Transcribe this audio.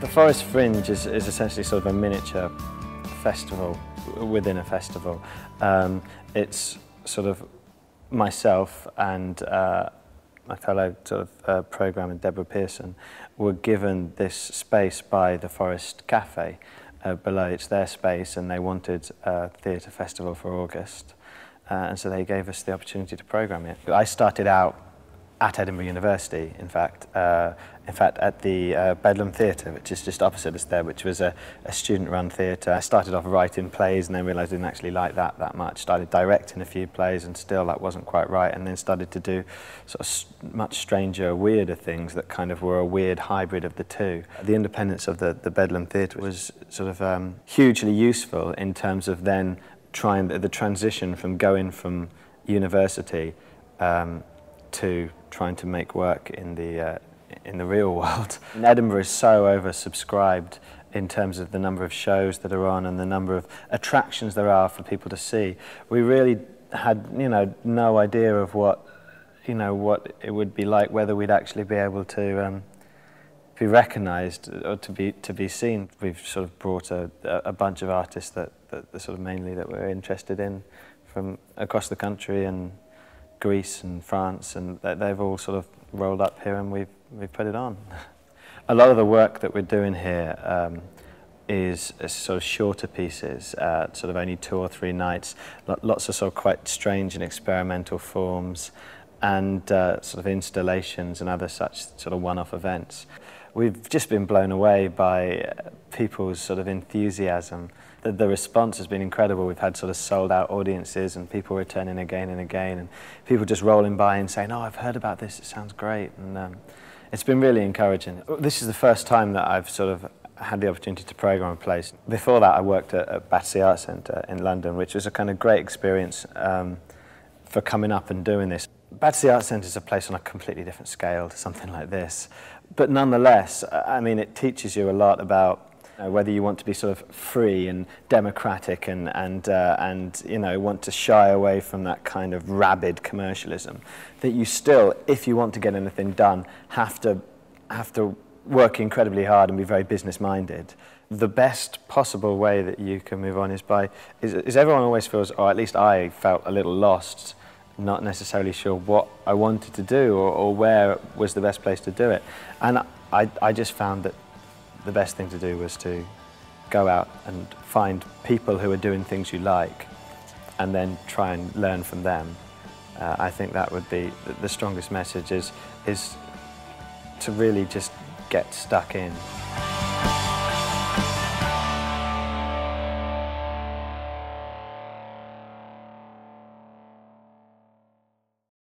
The Forest Fringe is essentially sort of a miniature festival within a festival. It's sort of myself and my fellow sort of programmer Deborah Pearson were given this space by the Forest Cafe below. It's their space, and they wanted a theatre festival for August, and so they gave us the opportunity to program it. I started out at Edinburgh University, in fact at the Bedlam Theatre, which is just opposite us there, which was a student-run theatre. I started off writing plays and then realised I didn't actually like that much. Started directing a few plays and still that wasn't quite right, and then started to do sort of much stranger, weirder things that kind of were a weird hybrid of the two. The independence of the Bedlam Theatre was sort of hugely useful in terms of then trying the transition from going from university to trying to make work in the real world. And Edinburgh is so oversubscribed in terms of the number of shows that are on and the number of attractions there are for people to see. We really had, no idea of what it would be like, whether we'd actually be able to be recognised or to be seen. We've sort of brought a bunch of artists that sort of mainly that we're interested in from across the country, and Greece and France, and they've all sort of rolled up here, and we've put it on. A lot of the work that we're doing here is sort of shorter pieces, sort of only 2 or 3 nights, lots of sort of quite strange and experimental forms, and sort of installations and other such sort of one-off events. We've just been blown away by people's sort of enthusiasm. The response has been incredible. We've had sort of sold-out audiences and people returning again and again, and people just rolling by and saying, "Oh, I've heard about this, it sounds great," and it's been really encouraging. This is the first time that I've sort of had the opportunity to program a place. Before that, I worked at Battersea Arts Centre in London, which was a kind of great experience for coming up and doing this. Battersea Arts Centre is a place on a completely different scale to something like this, but nonetheless, I mean, it teaches you a lot about whether you want to be sort of free and democratic and want to shy away from that kind of rabid commercialism, that you still, if you want to get anything done, have to work incredibly hard and be very business-minded. The best possible way that you can move on is everyone always feels, or at least I felt a little lost, not necessarily sure what I wanted to do or where was the best place to do it. And I just found that the best thing to do was to go out and find people who are doing things you like and then try and learn from them. I think that would be the strongest message, is to really just get stuck in.